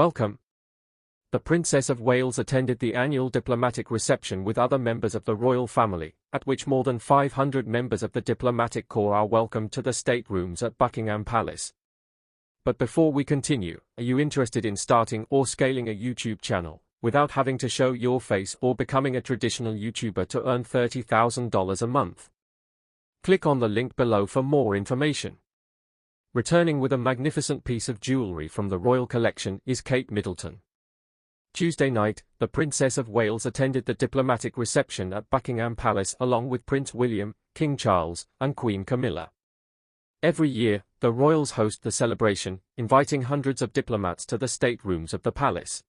Welcome. The Princess of Wales attended the annual diplomatic reception with other members of the royal family, at which more than 500 members of the diplomatic corps are welcomed to the staterooms at Buckingham Palace. But before we continue, are you interested in starting or scaling a YouTube channel, without having to show your face or becoming a traditional YouTuber to earn $30,000 a month? Click on the link below for more information. Returning with a magnificent piece of jewelry from the royal collection is Kate Middleton. Tuesday night, the Princess of Wales attended the diplomatic reception at Buckingham Palace along with Prince William, King Charles, and Queen Camilla. Every year, the royals host the celebration, inviting hundreds of diplomats to the staterooms of the palace.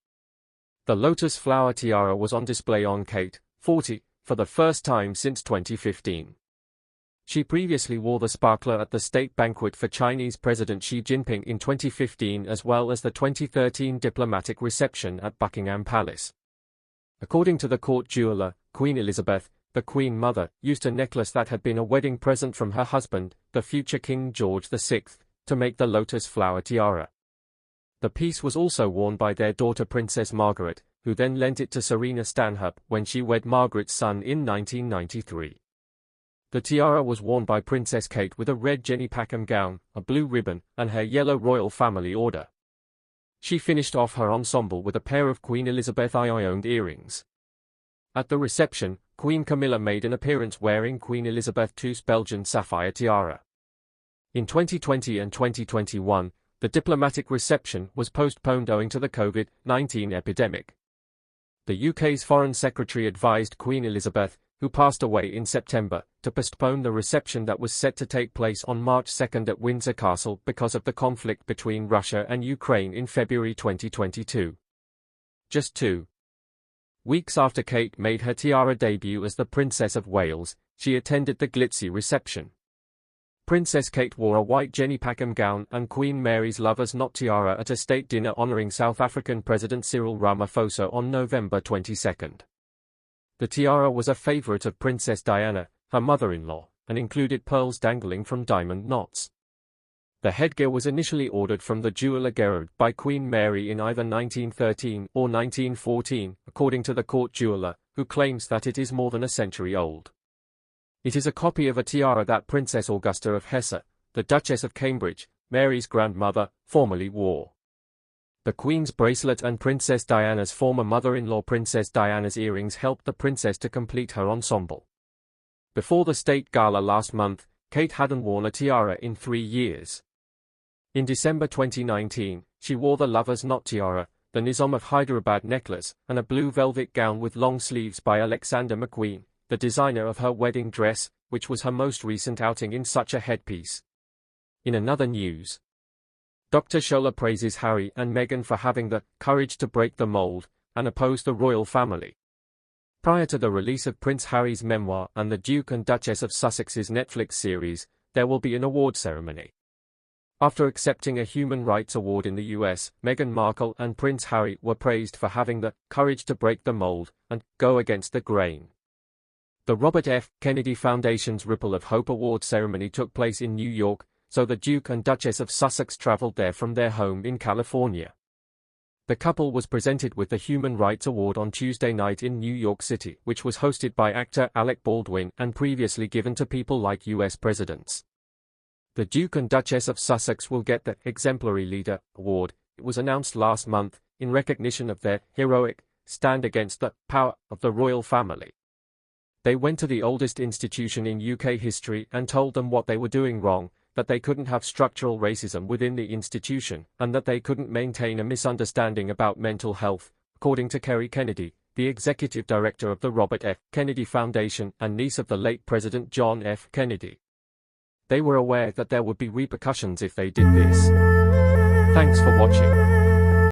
The lotus flower tiara was on display on Kate, 40, for the first time since 2015. She previously wore the sparkler at the state banquet for Chinese President Xi Jinping in 2015 as well as the 2013 diplomatic reception at Buckingham Palace. According to the court jeweler, Queen Elizabeth, the Queen Mother, used a necklace that had been a wedding present from her husband, the future King George VI, to make the lotus flower tiara. The piece was also worn by their daughter Princess Margaret, who then lent it to Serena Stanhope when she wed Margaret's son in 1993. The tiara was worn by Princess Kate with a red Jenny Packham gown, a blue ribbon, and her yellow royal family order. She finished off her ensemble with a pair of Queen Elizabeth II-owned earrings. At the reception, Queen Camilla made an appearance wearing Queen Elizabeth II's Belgian sapphire tiara. In 2020 and 2021, the diplomatic reception was postponed owing to the COVID-19 epidemic. The UK's Foreign Secretary advised Queen Elizabeth, who passed away in September, to postpone the reception that was set to take place on March 2 at Windsor Castle because of the conflict between Russia and Ukraine in February 2022. Just 2 weeks after Kate made her tiara debut as the Princess of Wales, she attended the glitzy reception. Princess Kate wore a white Jenny Packham gown and Queen Mary's Lover's Knot tiara at a state dinner honoring South African President Cyril Ramaphosa on November 22. The tiara was a favorite of Princess Diana, her mother-in-law, and included pearls dangling from diamond knots. The headgear was initially ordered from the jeweler Gerard by Queen Mary in either 1913 or 1914, according to the court jeweler, who claims that it is more than a century old. It is a copy of a tiara that Princess Augusta of Hesse, the Duchess of Cambridge, Mary's grandmother, formerly wore. The Queen's bracelet and Princess Diana's former mother-in-law Princess Diana's earrings helped the princess to complete her ensemble. Before the state gala last month, Kate hadn't worn a tiara in 3 years. In December 2019, she wore the Lover's Knot tiara, the Nizam of Hyderabad necklace, and a blue velvet gown with long sleeves by Alexander McQueen, the designer of her wedding dress, which was her most recent outing in such a headpiece. In another news, Dr. Scholler praises Harry and Meghan for having the courage to break the mold and oppose the royal family. Prior to the release of Prince Harry's memoir and the Duke and Duchess of Sussex's Netflix series, there will be an award ceremony. After accepting a Human Rights Award in the US, Meghan Markle and Prince Harry were praised for having the courage to break the mold and go against the grain. The Robert F. Kennedy Foundation's Ripple of Hope Award ceremony took place in New York, so the Duke and Duchess of Sussex traveled there from their home in California. The couple was presented with the Human Rights Award on Tuesday night in New York City, which was hosted by actor Alec Baldwin and previously given to people like US presidents. The Duke and Duchess of Sussex will get the Exemplary Leader Award, it was announced last month, in recognition of their heroic stand against the power of the royal family. They went to the oldest institution in UK history and told them what they were doing wrong, that they couldn't have structural racism within the institution, and that they couldn't maintain a misunderstanding about mental health, according to Kerry Kennedy, the executive director of the Robert F. Kennedy Foundation and niece of the late President John F. Kennedy. They were aware that there would be repercussions if they did this. Thanks for watching.